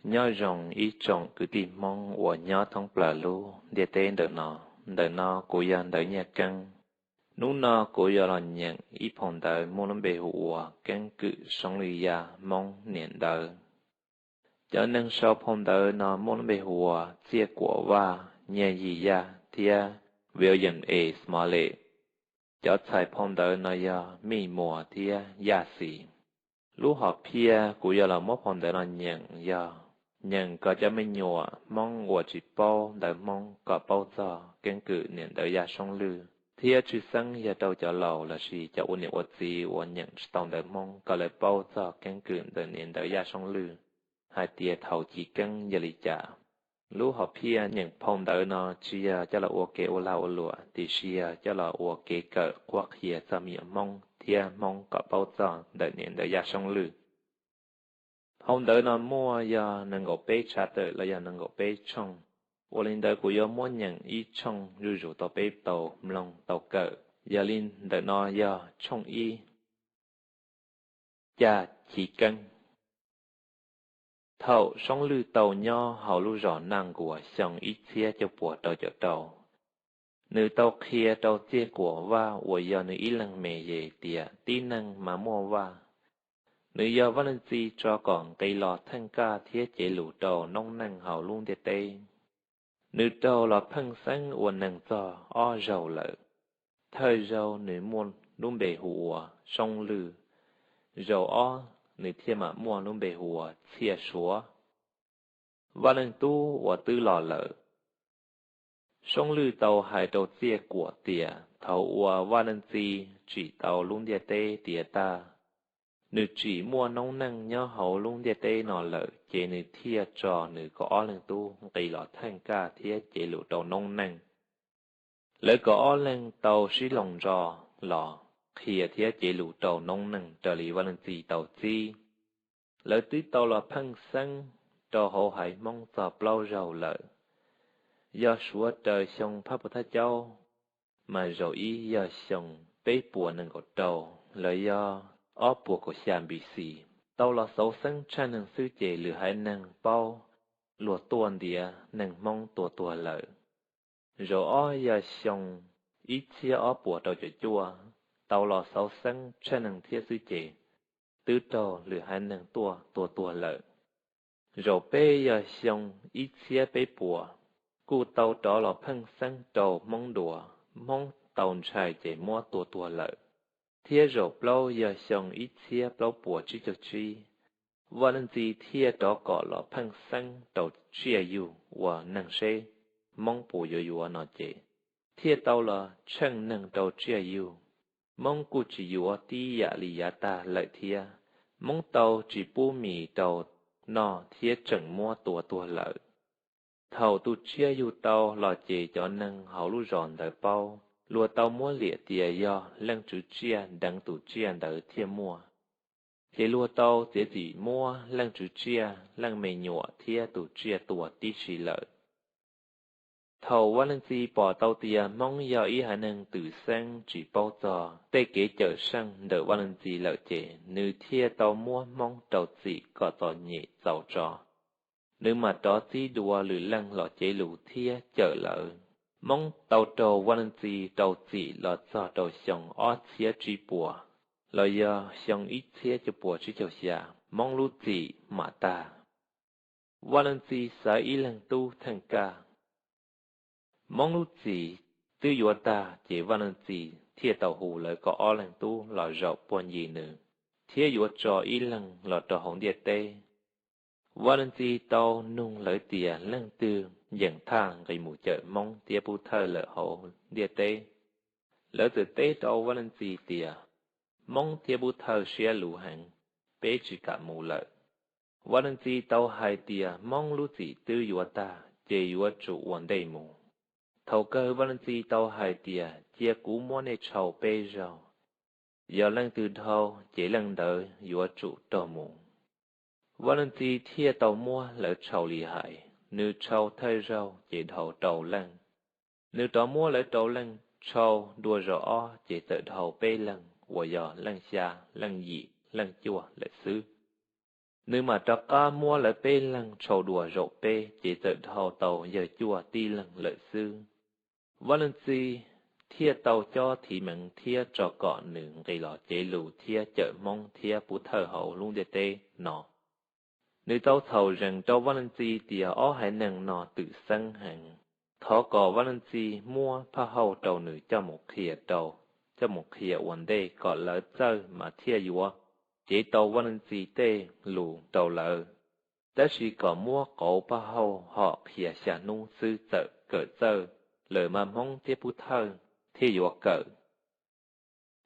nhớ rồng ý trồng cứ tìm mong của nhớ thông bờ lu để tên đợi nó của dân đợi nhà căng nú nó của giờ là nhận ý phong đợi muốn nó bề hùa căng cự sống lì ya mong niệm đợi cho nên sau phong đợi nó muốn nó bề hùa chia của và nhà gì ya thia William A. Smalley cho thầy phong đợi nó ya mi mùa thia ya xì lúc họ pia của giờ là mất phong đợi nó nhận ya nhận có cho mình nhua mong của chỉ bao đợi mong có bao giờ căng cự niệm đợi ya sống lư thì chữ sang ya đầu cho lầu là gì cho ôn niệm gì ôn nhận tòng đời mong có lời bao giờ căng cường đời niệm đời gia song lư hai tia thầu chỉ căng ya lý trả lúc họ pia nhận phong đời nó chia cho là ok ô la ô lụa thì chia cho là ok cỡ quắc hiệp cho miệng mong thia mong có bao giờ đời niệm đời gia song lư phong đời nó mua ya nâng ngộ bê trả đời là ya nâng ngộ bê trong我领导古有么人一冲入到北斗龙到个，也领导那要冲一加几根，头上路到nhau好路rõ năng của xong ít chia cho bùa đầu cho đầu. Nữ tàu kia tàu chia của và giờ nữ ý lăng mẹ về tìa tí năng mà mua và. Nữ giờ văn gì cho còn cây lọ thân ca thiết chế lũ đầu nông năng hào luôn tiệt tê. Nữ đầu là phân sáng uẩn năng cho o rầu lợ. Thời rầu nữ muôn luôn bề hùa sông lư. Rầu o nữ thiên mà mua luôn bề hùa chia súa. Và lần tu và tư lò lợ. Sông lư tàu hai tàu chia của tìa thầu và lần gì chỉ tàu luôn địa tê tìa ta. Nữ chỉ mua nông năng nhớ hậu luôn địa tê nọ lợ chế nữ thia trò nữ có ó lần tu kỳ lọ thanh ca thia chế lụ tàu nông năng. Lỡ có ó lần tàu sĩ lòng trò lọ khía thia chế lụ tàu nông năng trở lý và lần gì tàu chi. Lỡ tí tàu là phăng xăng trò hậu hải mong tọp lâu rầu lợ. Do súa trời xong pháp bồ châu mà rồi ý do xong bế bùa nâng có trầu lợi do ó bùa của xàm bị xì tàu là xấu xăng cha nâng sư chế lửa hai nâng bao lùa tuần đĩa nâng mong tua lợi rồi ó do xong ý chia ó bùa trầu cho chua tàu là xấu xăng cha nâng thiết sư chế tứ trầu lửa hai nâng tua lợi rồi bế do xong ý chia bế bùa cụ tàu đó là phăng xăng trầu mong đùa mong tàu trai chế mua tua lợi thia rồi bao giờ xong ít thia bao bùa chỉ cho chi và nên gì thia đó có là phăng xăng tàu chia yêu và năng xe mong bùa yêu nó chế thia tàu là chân năng tàu chia yêu mong cụ chỉ yêu tí ya li ya ta lợi thia mong tàu chỉ bu mì tàu nó thia chẳng mua tua lợi thầu tu chia yêu tàu là chế cho năng hậu lu ròn đời bao lùa tàu mua lịa tìa do lăng chú chia đăng tu chia đời thiên mua chế lùa tàu chế gì mua lăng chú chia lăng mề nhọ thia tu chia tua tí xì lợi thầuว่าlăng gì bỏ tàu tìa mong do ý hà năng từ sang chỉ bao giờ tê kế chở sang đợiว่าlăng gì lợi chế nữ thia tàu mua mong tàu gì có tàu nhẹ giàu trò nữ mà đó tí đùa lử lăng lọ chế lù thia chở lợi mong tàu trầu văn gì tàu chỉ là cho tàu xong ó chia trí bùa là do xong ít chia cho bùa trí cho xà mong lú gì mà ta văn gì sẽ ý lần tu thành ca mong lú gì tư dùa ta chỉ văn gì thia tàu hù lại có ó lần tu là rộng buồn gì nữa thia dùa trò ý lần là trò hồng địa tê văn gì tàu nung lợi tìa lần tư dẫn thang gây mù chợ mong tia bu thơ lợ hộ địa tê lỡ từ tê đâu văn gì tìa mong tia bu thơ xia lù hàng bế chỉ cả mù lợ văn gì tàu hai tìa mong lú gì tư dùa ta chế dùa chủ hoàn đầy mù thầu cơ văn gì tàu hai tìa chia cú mua nê trầu bê rau giờ lần từ thâu chế lần đợi dùa chủ trò mù văn gì thia tàu mua lỡ trầu lì hại nữ trâu thay rau chỉ đầu trầu lăng nữ trâu mua lấy trầu lăng trâu đua rõ chỉ tự đầu bê lăng của giờ lăng xa lăng dị lăng chua lệ xứ Nếu mà cho cá mua lại bê lần trầu đùa rộ bê, chỉ tự hầu tàu giờ chùa ti lần lợi sư. Vẫn lần gì, thia tàu cho thì mình thia cho cọ nữ gây lọ chế lù thia chợ mong thia bú thờ hậu luôn để tê, nọ. Nếu tàu thầu rằng cho vẫn lần gì thì ó hãy nâng nọ tự sân hành. Thó cỏ vẫn lần gì mua phá hậu tàu nữ cho một khía tàu, cho một khía vấn đề cọ lỡ chơi mà thia dùa. Chỉ tàu văn gì tê lù tàu lợ. Đã chỉ có mua cổ ba hầu họ khía xả nung sư trợ cỡ sơ, lời mà mong tiếp bút thơ, thì dùa cỡ.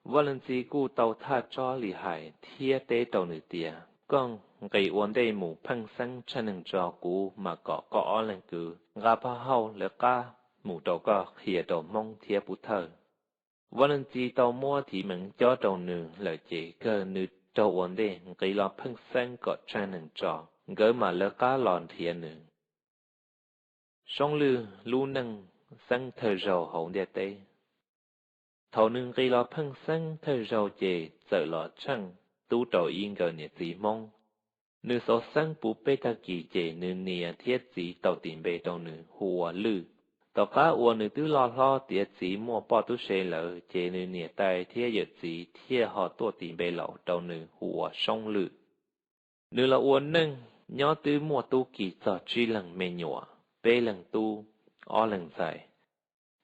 Văn gì cu tàu tha cho lì hải thia tê tàu nữ tìa, con gây vấn đề mù phăng xăng chân nâng trò cú mà có lần cứ, gà ba hầu lỡ ca, mù tàu có khía tàu mong thia bút thơ. Văn gì tàu mua thì mình cho tàu nữ lợi chế cơ nữ tàu vấn đề gây lo phăng xăng có chân nâng trò, gỡ mà lỡ cá lòn thìa nữ. Song lư lưu nâng xăng thờ rầu hậu địa tê. Thầu nâng gây lo phăng xăng thờ rầu chế sợ lọ chăng, tu tàu yên gỡ nhiệt dì mong. Nữ số xăng bú bê ta kỳ chế nữ nìa thiết dì tàu tìm bê tàu nữ hùa lư. Tàu cá ua nữ tư lo tiết dì mua bò tu xê lỡ chế nữ nìa tài thiết dợt dì thiết họ tuột tìm bê lậu tàu nữ hùa song lư. Nữ là ua nâng nhó tư mua tu kỳ cho truy lần mê nhụa, bê lần tu, o lần dài.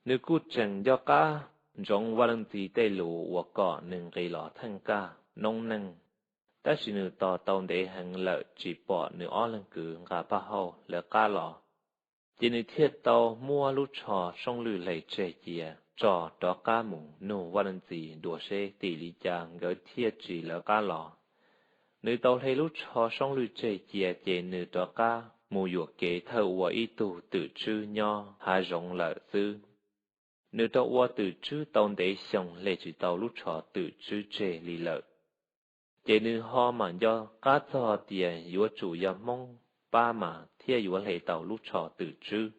Nữ cú chẳng do cá, rộng vào lần gì tê lũ ua cỏ nâng gây lọ thân ca, nông nâng. Ta chỉ nữ tỏ tàu để hành lợi chỉ bỏ nữ o lần cử gà ba hầu lỡ ca lọ. Chỉ nữ thiết tàu mua lút trò sông lử lầy trẻ chìa, trò đó ca mùng nụ vào lần gì đùa xê tỷ lý chàng gỡ thiết chỉ lỡ ca lọ. Nữ tàu thấy lúc cho song lưu chế chìa chế nữ đó ca, mù dụ kế thơ ua y tù tự chư nho, hà rộng lợ sư. Nữ tàu ua tự chư tàu để xong lệ chỉ tàu lúc cho tự chư chế lì lợ. Chế nữ ho mà do cá cho tiền dùa chủ ya mong, ba mà thia dùa lệ tàu lúc cho tự chư.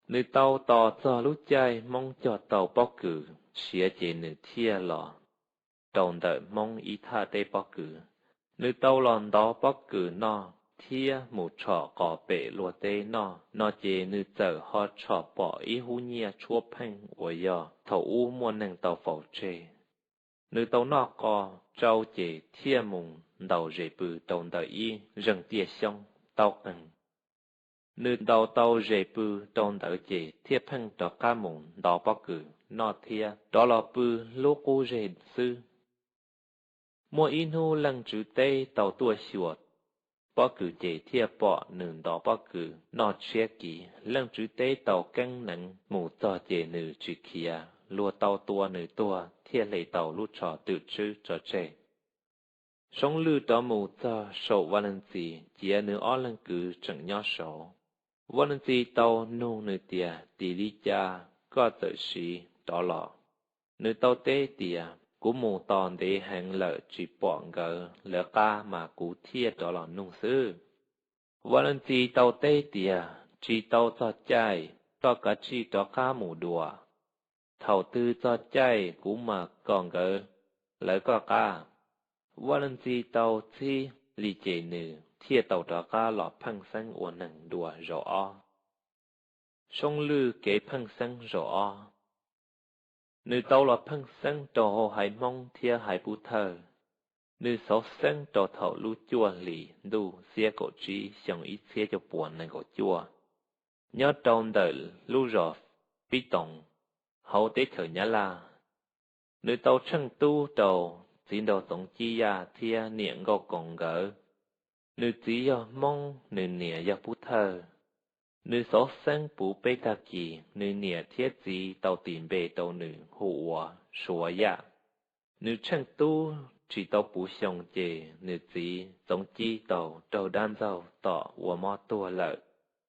Nữ tàu tỏ cho lúc chạy mong cho tàu bó cử, xía chế nữ thia lọ. Đồng đợi mong ý tha tê bó cử. Nữ tàu lòn đó bó cử nọ, thia một trọ có bể lùa tê nọ chế nữ trở họ trọ bỏ ý hú nhia chua phanh của yò, thầu u mua nâng tàu phẩu chê. Nữ tàu nọ có, trao chế thia mùng, đầu rể bự đồng đợi ý, rừng tia xong, tàu căng. Nữ tàu rể bự đồng đợi chế thia phanh đó ca mùng, đó bó cử, nọ thia, đó là bự lô cô rể sư. Mua in hu lăng chữ tê tàu tua xuột. Bó cử chế thia bọ nương đó bó cử, nọ chia kỳ, lăng chữ tê tàu căng nặng, mù tò chế nữ chữ kia, lùa tàu tua nữ tua, thia lệ tàu lút trò tự chữ trò chê. Sống lư đó mù tò sổ văn lần gì, chia nữ ó lăng cử chẳng nhỏ sổ. Văn lần gì tàu nung nữ tìa, tì lý cha, có tự sĩ, đó lọ. Nữ tàu tê tìa, cú mù tòn để hành lợi chỉ bọn gỡ lỡ ca mà cú thiệt đó là nung sư. Và lần gì tàu tê tìa, chỉ tàu cho chạy, cho cả chỉ đó ca mù đùa. Thầu tư cho chạy cú mà còn gỡ lỡ có ca. Và lần gì tàu chi lì chế nữ, thiệt tàu đó ca lọ phăng xanh ua nặng đùa rõ. Sông lư kế phăng xanh rõ. Nữ tàu là phăng xăng trò hồ hải mong thia hải bù thờ. Nữ sáu xăng trò thảo lưu chua lì đu xia cổ trí xong ít xia cho buồn này cổ chua. Nhớ trong đời lưu rõ bí tổng, hậu tế thở nhá la. Nữ tàu chân tu trầu, xin đầu tổng chi ya thia niệm gò cổng gỡ. Nữ chỉ do mong nữ nịa do bù thờ. Nữ số sinh bù bê ta kỳ, nữ nịa thiết gì tàu tìm bê tàu nữ hụ hòa, sủa dạ. Nữ chân tu chỉ tàu bù xong chê, nữ chỉ giống chi tàu trâu đan dâu tỏ hòa mò tua lợi.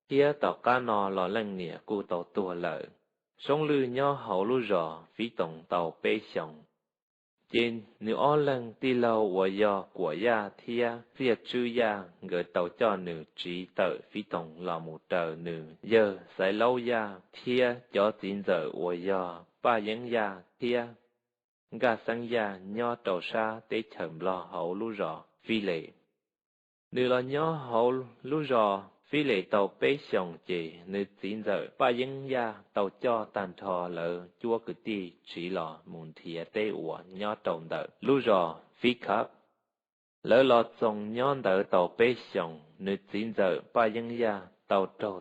Kia tàu cá nò lò lăng nịa cu tàu tua lợi. Sống lư nhỏ hậu lưu rõ phí tổng tàu bê xong. Trên nữ ó lăng ti lâu hòa do của ya thia phía chư ya gửi tàu cho nữ trí tự phí tổng là một tờ nữ giờ sẽ lâu ya thia cho tín giờ hòa do ba dân ya thia gà sang ya nho tàu xa tế thầm lo hậu lưu rõ phi lệ. nữ lo nhớ hậu lúc rò phi lệ tàu bế xong chì nữ chín giờ ba dân ya tàu cho tàn thò lỡ chua cứ ti chỉ lò mùn thìa tê ủa nhớ trồng đỡ lúc rò phi khắp lỡ lọt xong nhón đỡ tàu bế xong nữ chín giờ ba dân ya tàu trâu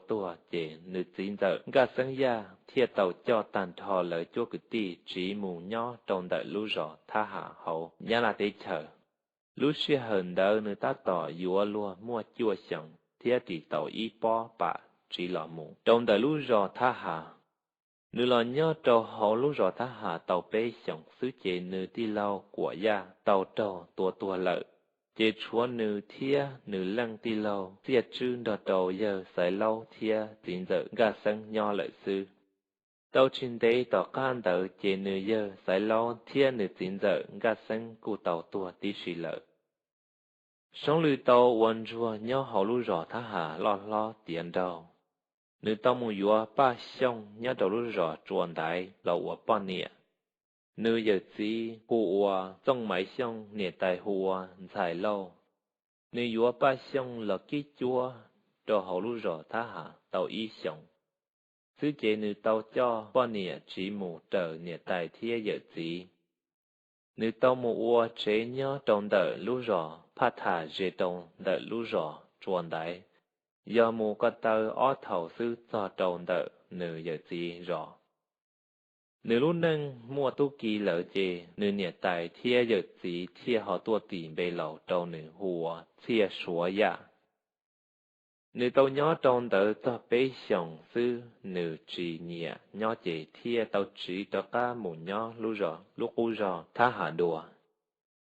tua chì nữ chín giờ gà sân ya thiệt tàu cho tàn thò lỡ chua cứ ti chỉ mùn nhớ trồng đỡ lúc rò tha hạ hậu nhớ là tế chờ lúc xưa hờn đỡ người ta tỏ dùa lùa mua chua xong thiết thì tàu y bó bạ chỉ lọ mù trong đời lúc rò tha hà nữ lò nhớ trâu hậu lúc rò tha hà tàu bê xong xứ chế nữ đi lau của ya tàu trâu tua lợi chế chúa nữ thia nữ lăng đi lau tiệt chư đò trâu giờ xảy lau thia tín giờ gà sân nho lợi sư tàu trên đây tỏ can đỡ chế nữ giờ xảy lau thia nữ tín giờ gà sân cụ tàu tua tí xì lợi sống lư tàu uốn rùa nhau hậu lú rò tha hà lo tiền đầu nữ tàu mù yua ba xong nhau đầu lú rò chuồn đại lầu uốn bao nịa nữ giờ gì hùa trong máy xong nịa tài hùa giải lâu nữ yua ba xong là kí chua đầu hậu lú rò tha hà tàu y xong xứ chế nữ tàu cho bao nịa chỉ mù trở nịa tài thia giờ gì nữ tàu mù uốn chế nhau trong đời lú rò phát thả dễ đồng đợi lũ rò chuồn đại giờ mù có tờ ó thầu sư cho trồn đợi nữ giờ gì rò nữ lũ nâng mua tu kỳ lỡ chê nữ nhiệt tài thia giờ gì thia họ tua tìm bê lầu trâu nữ hùa thia xúa dạ nữ tàu nhỏ trồn đợi cho bê xong sư nữ trì nhẹ nhỏ chê thia tàu chỉ cho ca mù nhỏ lũ rò lúc u rò tha hạ đùa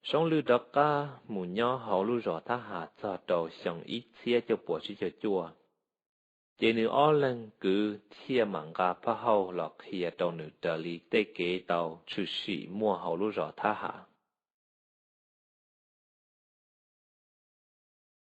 sống lưu đó ca mù nhỏ hậu lưu rõ tha hạ cho đầu xong ít xia cho bộ sĩ cho chua chỉ nữ ó lần cứ thia mạng gà phá hậu lọt khía đầu nữ trở lý tê kế tàu trừ sĩ mua hậu lưu rõ tha hạ